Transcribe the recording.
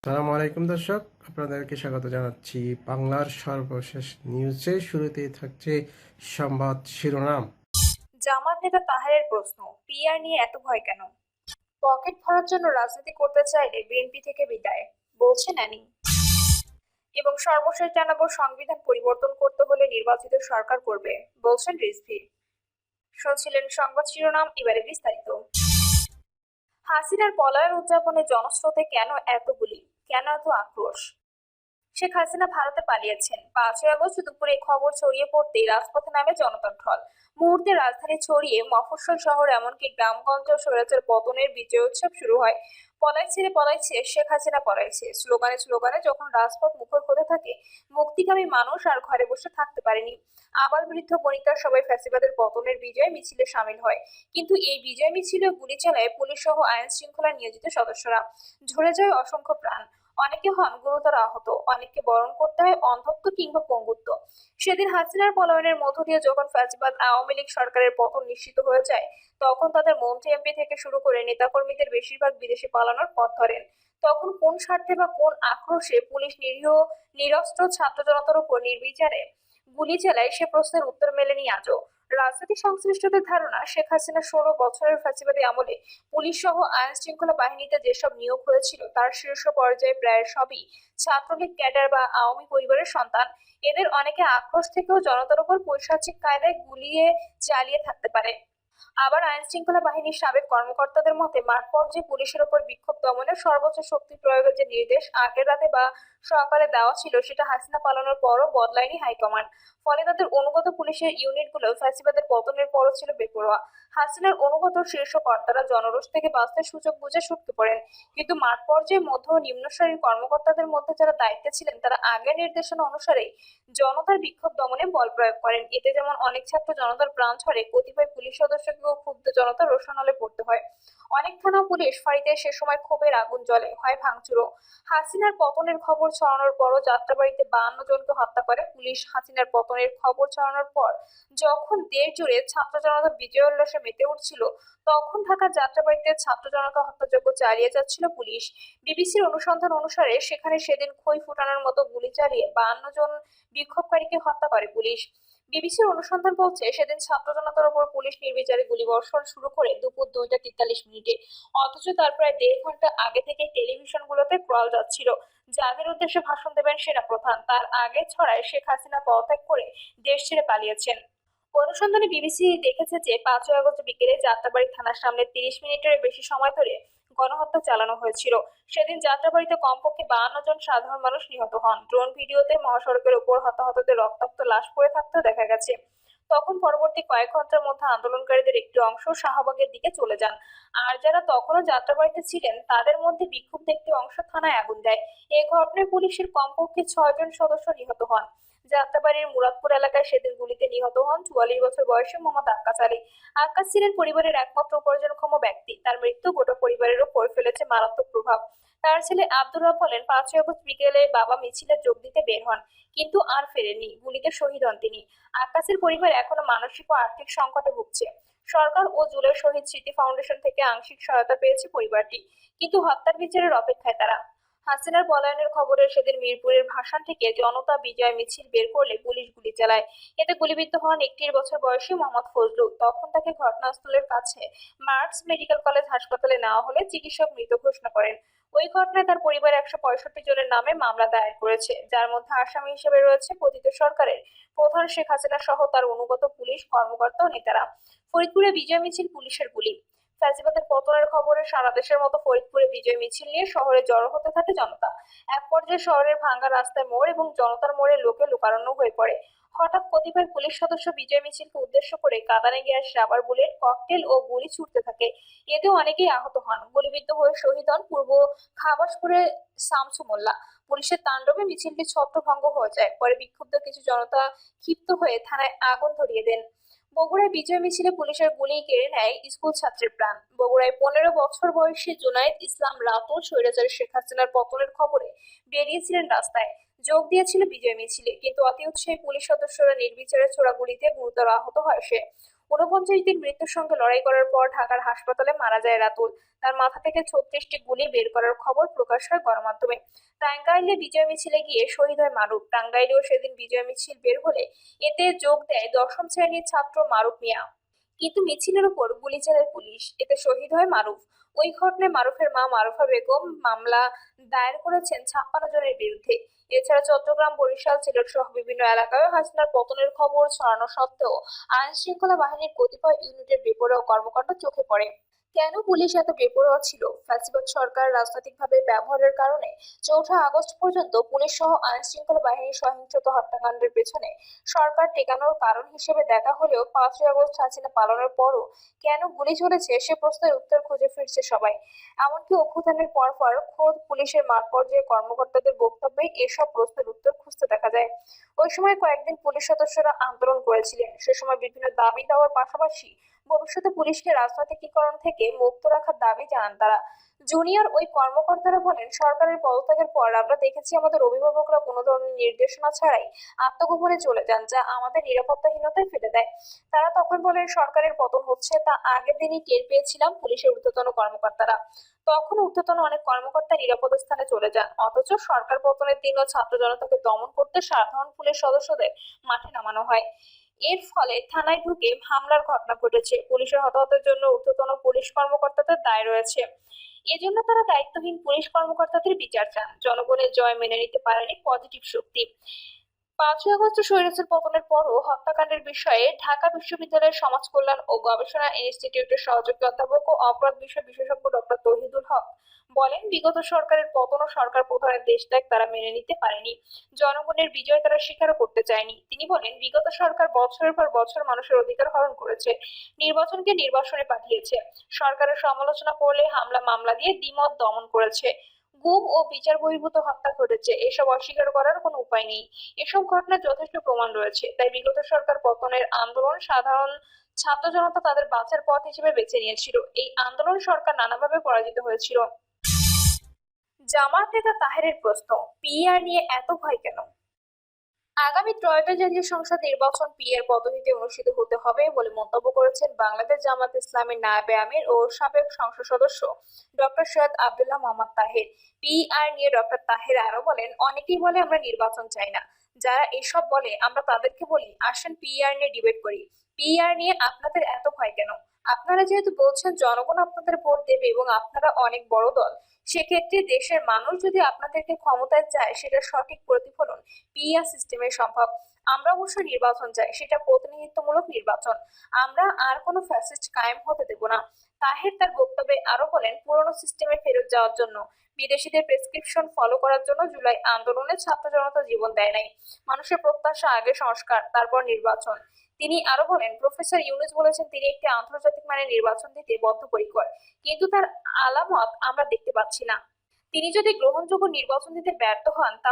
সালামু আলাইকুম দর্শক, আপনাদেরকে স্বাগত জানাচ্ছি বাংলার সর্বশেষ নিউজে। শুরুতেই থাকছে সংবাদ শিরোনাম। জামাত নেতা তাহেরের প্রশ্ন, পিআর নিয়ে এত ভয় কেন? পকেট ভরার জন্য রাজনীতি করতে চাইলে বিএনপি থেকে বিদায়, বলছে নানি। এবং সর্বশেষ জানাবো, সংবিধান পরিবর্তন করতে হলে নির্বাচিত সরকার করবে, বলছেন রিজভী। শুনছিলেন সংবাদ শিরোনাম, এবারে বিস্তারিত। হাসিনার পলায়ন উদযাপনে জনস্রোতে কেন এত গুলি, কেন এত আক্রোশ? শেখ হাসিনা ভারতে পালিয়েছেন। 5ই আগস্ট দুপুরে খবর ছড়িয়ে পড়তেই রাজপথে নামে জনতার ঢল। মুহূর্তে রাজধানী ছড়িয়ে মফস্বল শহর, এমনকি গ্রামগঞ্জ স্বৈরাচার পতনের বিজয়োৎসব শুরু হয়। পলাইছে রে পলাইছে, শেখ হাসিনা পলাইছে, স্লোগানে স্লোগানে যখন রাজপথ মুখর হতে থাকে, মুক্তিকামী মানুষ আর ঘরে বসে থাকতে পারেনি। আবাল বৃদ্ধ বনিতা সবাই ফ্যাসিবাদের পতনের বিজয় মিছিলে সামিল হয়। কিন্তু এই বিজয় মিছিলে গুলি চালায় পুলিশ সহ আইন শৃঙ্খলা নিয়োজিত সদস্যরা। ঝরে যায় অসংখ্য প্রাণ। অনেকে হন গুরুতর আহত, অনেককে বরণ করতে হয় অন্ধত্ব কিংবা পঙ্গুত্ব। সেদিন হাসিনার পলায়নের মধ্য দিয়ে যখন ফ্যাসিবাদ আওয়ামী লীগ সরকারের পতন নিশ্চিত হয়ে যায়, তখন তাদের মন্ত্রী এমপি থেকে শুরু করে নেতাকর্মীদের বেশিরভাগ বিদেশে পালানোর পথ ধরেন। তখন কোন স্বার্থে বা কোন আক্রোশে পুলিশ নিরীহ নিরস্ত্র ছাত্র জনতার উপর নির্বিচারে গুলি চালায়, সে প্রশ্নের উত্তর মেলেনি আজও। রাজনৈতিক সংশ্লিষ্টদের ধারণা, শেখ হাসিনা 16 বছরের ফ্যাসিবাদী আমলে পুলিশ সহ আইন শৃঙ্খলা বাহিনীতে যেসব নিয়োগ হয়েছিল, তার শীর্ষ পর্যায়ে প্রায় সবই ছাত্রলীগ ক্যাডার বা আওয়ামী পরিবারের সন্তান। এদের অনেকে আক্রোশ থেকেও জনতার উপর পৈশাচিক কায়দায় গুলিয়ে চালিয়ে থাকতে পারে। আবার আইন শৃঙ্খলা বাহিনীর সাবেক কর্মকর্তাদের মতে, মাঠ পর্যায়ে পুলিশের ওপর বিক্ষোভ দমনের সর্বোচ্চ শক্তি প্রয়োগের যে নির্দেশ আগের রাতে বা সকালে দেওয়া ছিল, সেটা হাসিনা পালানোর পরও বদলায়নি হাইকমান্ড। ফলে তাদের অনুগত পুলিশের ইউনিটগুলো ফ্যাসিবাদের পতনের পরও ছিল বেপরোয়া। হাসিনার অনুগত শীর্ষ কর্তারা জনরোষ থেকে বাঁচতে সুযোগ বুঝে ছুটতে পড়েন। কিন্তু মাঠ পর্যায়ে মধ্য ও নিম্ন সারির কর্মকর্তাদের মধ্যে যারা দায়িত্বে ছিলেন, তারা আগের নির্দেশনা অনুসারে জনতার বিক্ষোভ দমনে বল প্রয়োগ করেন। এতে যেমন অনেক ছাত্র জনতার প্রাণ ঝরে, কতিপয় পুলিশ সদস্যকেও ক্ষুব্ধ জনতার রোষানলে পড়তে হয়। অনেক থানা পুলিশ ফাঁড়িতে সে সময় ক্ষোভের আগুন জ্বলে, হয় ভাঙচুরও। হাসিনার পতনের খবর ছড়ানোর পরও যাত্রাবাড়িতে 52 জনকে হত্যা করে পুলিশ। হাসিনার পতনের খবর ছড়ানোর পর যখন দেশ জুড়ে ছাত্র জনতা বিজয় উল্লাসে মেতে উঠছিল, তখন ঢাকার যাত্রাবাড়িতে ছাত্র জনতা হত্যাযজ্ঞ চালিয়ে যাচ্ছিল পুলিশ। বিবিসির অনুসন্ধান অনুসারে সেখানে সেদিন খই ফুটানোর মতো গুলি চালিয়ে 52 জন বিক্ষোভকারীকে হত্যা করে পুলিশ। বিবিসির অনুসন্ধান বলছে, সেদিন ছাত্র জনতার উপর পুলিশ নির্বিচারে গুলিবর্ষণ শুরু করে দুপুর 2টা 43 মিনিটে। অথচ তার প্রায় 1.5 ঘন্টা আগে থেকে টেলিভিশনগুলোতে ক্রল যাচ্ছিল, যাদের উদ্দেশ্যে ভাষণ দেবেন সেনাপ্রধান। তার আগে ছড়ায় শেখ হাসিনা পদত্যাগ করে দেশ ছেড়ে পালিয়েছেন। অনুসন্ধানে বিবিসি দেখেছে যে 5ই আগস্ট বিকেলে যাত্রাবাড়ি থানার সামনে 30 মিনিটের বেশি সময় ধরে গণহত্যা চালানো হয়েছিল। সেদিন যাত্রাবাড়িতে কমপক্ষে 52 জন সাধারণ মানুষ নিহত হন। ড্রোন ভিডিওতে মহাসড়কের উপর হতাহতদের রক্তাক্ত লাশ পড়ে থাকতেও দেখা গেছে। তখন পরবর্তী কয়েক ঘন্টার মধ্যে আন্দোলনকারীদের একটি অংশ শাহবাগের দিকে চলে যান। আর যারা তখনও যাত্রাবাড়িতে ছিলেন, তাদের মধ্যে বিক্ষুব্ধ একটি অংশ থানায় আগুন দেয়। এই ঘটনায় পুলিশের কমপক্ষে 6 জন সদস্য নিহত হন। যাত্রাবাড়ির মুরাদপুর এলাকায় সেদিন গুলিতে নিহত হন 44 বছর বয়সী মোহাম্মদ আক্কাস আলী। আক্কাস ছিলেন পরিবারের একমাত্র উপার্জনক্ষম ব্যক্তি। তার মৃত্যু গোটা পরিবারের উপর ফেলেছে মারাত্মক প্রভাব। তার ছেলে আব্দুর রব বলেন, 5ই আগস্ট বিকেলে বাবা মিছিলে যোগ দিতে বের হন, কিন্তু আর ফেরেননি। গুলিতে শহীদ হন তিনি। আক্কাসের পরিবার এখনো মানসিক ও আর্থিক সংকটে ভুগছে। সরকার ও জুলাই শহীদ স্মৃতি ফাউন্ডেশন থেকে আংশিক সহায়তা পেয়েছে পরিবারটি, কিন্তু হত্যার বিচারের অপেক্ষায় তারা। হাসিনার পলায়নের খবরে সেদিন মিরপুরের ভাসান থেকে জনতা বিজয় মিছিল বের করলে পুলিশ গুলি চালায়। এতে গুলিবিদ্ধ হন 31 বছর বয়সী মোহাম্মদ ফজলু। তখন তাকে ঘটনাস্থলের কাছে মার্কস মেডিকেল কলেজ হাসপাতালে নেওয়া হলে চিকিৎসক মৃত ঘোষণা করেন। ওই ঘটনায় তার পরিবার 165 জনের নামে মামলা দায়ের করেছে, যার মধ্যে আসামি হিসেবে রয়েছে পতিত সরকারের প্রধান শেখ হাসিনা সহ তার অনুগত পুলিশ কর্মকর্তা ও নেতারা। ফরিদপুরে বিজয় মিছিল, পুলিশের গুলি। ফ্যাসিবাদের পতনের খবরে সারা দেশের মতো ফরিদপুরে বিজয় মিছিল নিয়ে শহরে জড়ো হতে থাকে জনতা। এক পর্যায়ে শহরের ভাঙ্গা রাস্তায় মোড় এবং জনতার মোড়ে লোকে লোকারণ্য হয়ে পড়ে। হঠাৎ কতিপয় পুলিশ সদস্য বিজয় মিছিলকে উদ্দেশ্য করে কাঁদানে গ্যাস, রাবার বুলেট, ককটেল ও গুলি ছুড়তে থাকে। এতে অনেকেই আহত হন। গুলিবিদ্ধ হয়ে শহীদ হন পূর্ব খাবাসপুরের শামসু মোল্লা। পুলিশের তাণ্ডবে মিছিলটি ছত্রভঙ্গ হয়ে যায়। পরে বিক্ষুব্ধ কিছু জনতা ক্ষিপ্ত হয়ে থানায় আগুন ধরিয়ে দেন। বগুড়ায় বিজয় মিছিলে পুলিশের গুলি কেড়ে নেয় স্কুল ছাত্রের প্রাণ। বগুড়ায় 15 বছর বয়সী জুনায়েদ ইসলাম রাতুল স্বৈরাচারী শেখ হাসিনার পতনের খবরে বেরিয়েছিলেন রাস্তায়, যোগ দিয়েছিল বিজয় মিছিলে, কিন্তু অতি উৎসাহী পুলিশ সদস্যরা নির্বিচারে ছোড়া গুলিতে গুরুতর আহত হয় সে। 49 দিন মৃত্যুর সঙ্গে লড়াই করার পর ঢাকার হাসপাতালে মারা যায় রাতুল। তার মাথা থেকে 36টি গুলি বের করার খবর প্রকাশ হয় গণমাধ্যমে। টাঙ্গাইলে বিজয় মিছিলে গিয়ে শহীদ হয় মারুফ। টাঙ্গাইলেও সেদিন বিজয় মিছিল বের হলে এতে যোগ দেয় 10ম শ্রেণীর ছাত্র মারুফ মিয়া। কিন্তু মিছিলের উপর গুলি চালায় পুলিশ, এতে শহীদ হয় মারুফ। ওই ঘটনায় মারুফের মা মারুফা বেগম মামলা দায়ের করেছেন 56 জনের বিরুদ্ধে। এছাড়া চট্টগ্রাম, বরিশাল, সিলেট সহ বিভিন্ন এলাকায় হাসিনার পতনের খবর ছড়ানো সত্ত্বেও আইন শৃঙ্খলা বাহিনীর কতিপয় ইউনিটের বেপরোয়া কর্মকাণ্ড চোখে পড়ে। কেন পুলিশ এত বেপরোয়া ছিল? ফ্যাসিবাদ সরকার রাজনৈতিকভাবে ব্যবহারের কারণে 4 আগস্ট পর্যন্ত পুলিশ সহ আইন শৃঙ্খলা বাহিনীর সহিংসত হত্যাকাণ্ডের পেছনে সরকার টেকানোর কারণ হিসেবে দেখা হলেও 5 আগস্ট হাসিনা পালানোর পরও কেন গুলি চলেছে সে প্রশ্নের উত্তর খুঁজে ফিরছে সবাই। এমনকি অভ্যুত্থানের পরপর খোদ পুলিশের মাঠ পর্যায়ে কর্মকর্তাদের বক্তব্যে এসব প্রশ্নের উত্তর খুঁজতে দেখা যায়। ওই সময় কয়েকদিন পুলিশ সদস্যরা আন্দোলন করেছিলেন। সে সময় বিভিন্ন দাবি দেওয়ার পাশাপাশি ভবিষ্যতে পুলিশকে রাজনৈতিকীকরণ থেকে মুক্ত রাখার দাবি জানান তারা। জুনিয়র ওই কর্মকর্তারা বলেন, সরকারের পদত্যাগের পর আমরা দেখেছি আমাদের অভিভাবকরা কোনো ধরনের নির্দেশনা ছাড়াই আত্মগোপনে চলে যান, যা আমাদের নিরাপত্তাহীনতায় ফেলে দেয়। তারা তখন বলেন, সরকারের পতন হচ্ছে তা আগের দিনই টের পেয়েছিলাম পুলিশের ঊর্ধ্বতন কর্মকর্তারা। তখন ঊর্ধ্বতন অনেক কর্মকর্তা নিরাপদ স্থানে চলে যান, অথচ সরকার পতনের দিনও ছাত্র জনতাকে দমন করতে সাধারণ পুলিশ সদস্যদের মাঠে নামানো হয়। এর ফলে থানায় ঢুকে হামলার ঘটনা ঘটেছে। পুলিশের হতাহতের জন্য ঊর্ধ্বতন পুলিশ কর্মকর্তাদের দায় রয়েছে। এজন্য তারা দায়িত্বহীন পুলিশ কর্মকর্তাদের বিচার চান। জনগণের জয় মেনে নিতে পারেনি পজিটিভ শক্তি। 5 আগস্ট স্বৈরাচার পতনের পরও হত্যাকাণ্ডের বিষয়ে ঢাকা বিশ্ববিদ্যালয়ের সমাজ কল্যাণ ও গবেষণা ইনস্টিটিউটের সহযোগী অধ্যাপক ও অপরাধ বিষয় বিশেষজ্ঞ ডক্টর তৌহিদুল হক বলেন, বিগত সরকারের পতন ও সরকার প্রধানের দেশত্যাগ তারা মেনে নিতে পারেনি। জনগণের বিজয় তারা স্বীকারও করতে চায়নি। তিনি বলেন, বিগত সরকার বছরের পর বছর মানুষের অধিকার হরণ করেছে, নির্বাচনকে নির্বাসনে পাঠিয়েছে, সরকারের সমালোচনা করলে হামলা মামলা দিয়ে দ্বিমত দমন করেছে, গুম ও বিচার বহির্ভূত হত্যা ঘটেছে। এসব অস্বীকার করার কোনো উপায় নেই। এসব ঘটনার যথেষ্ট প্রমাণ রয়েছে। তাই বিগত সরকার পতনের আন্দোলন সাধারণ ছাত্র জনতা তাদের বাঁচার পথ হিসেবে বেছে নিয়েছিল। এই আন্দোলন সরকার নানাভাবে পরাজিত হয়েছিল। জামায়াত নেতা তাহেরের প্রশ্ন, পিআর নিয়ে এত ভয় কেন? আগামী ত্রয়োদশ জাতীয় সংসদ নির্বাচন পিআর পদ্ধতিতে অনুষ্ঠিত হতে হবে বলে মন্তব্য করেছেন বাংলাদেশ জামায়াত ইসলামীর নায়েবে আমির ও সাবেক সংসদ সদস্য ডক্টর সৈয়দ আব্দুল্লাহ মোহাম্মদ তাহের। পিআর নিয়ে ডক্টর তাহের আরো বলেন, অনেকেই বলে আমরা নির্বাচন চাই না। যারা এসব বলে আমরা তাদেরকে বলি, আসেন পিআর নিয়ে ডিবেট করি। পিআর নিয়ে আপনাদের এত ভয় কেন? আপনারা যেহেতু বলছেন জনগণ আপনাদের ভোট দেবে এবং আপনারা অনেক বড় দল, সেক্ষেত্রে দেশের মানুষ যদি আপনাদেরকে ক্ষমতায় চায় সেটা সঠিক প্রতিফলন পিআর সিস্টেমে সম্ভব। আমরা অবশ্য নির্বাচন চাই, সেটা প্রতিনিধিত্বমূলক নির্বাচন। আমরা আর কোনো ফ্যাসিস্ট কায়েম হতে দেব না। তাহের তার বক্তব্যে আরো বলেন, পুরনো সিস্টেমে ফেরত যাওয়ার জন্য, বিদেশিদের প্রেসক্রিপশন ফলো করার জন্য জুলাই আন্দোলনে ছাত্র জনতা জীবন দেয় নাই। মানুষের প্রত্যাশা আগে সংস্কার, তারপর নির্বাচন। তিনি আরো বলেন, প্রফেসর ইউনূস বলেছেন তিনি একটি আন্তর্জাতিক মানের নির্বাচন দিতে বদ্ধপরিকর, কিন্তু তার আলামত আমরা দেখতে পাচ্ছি না। তিনি যদি গ্রহণযোগ্য নির্বাচন দিতে ব্যর্থ হন তাহলে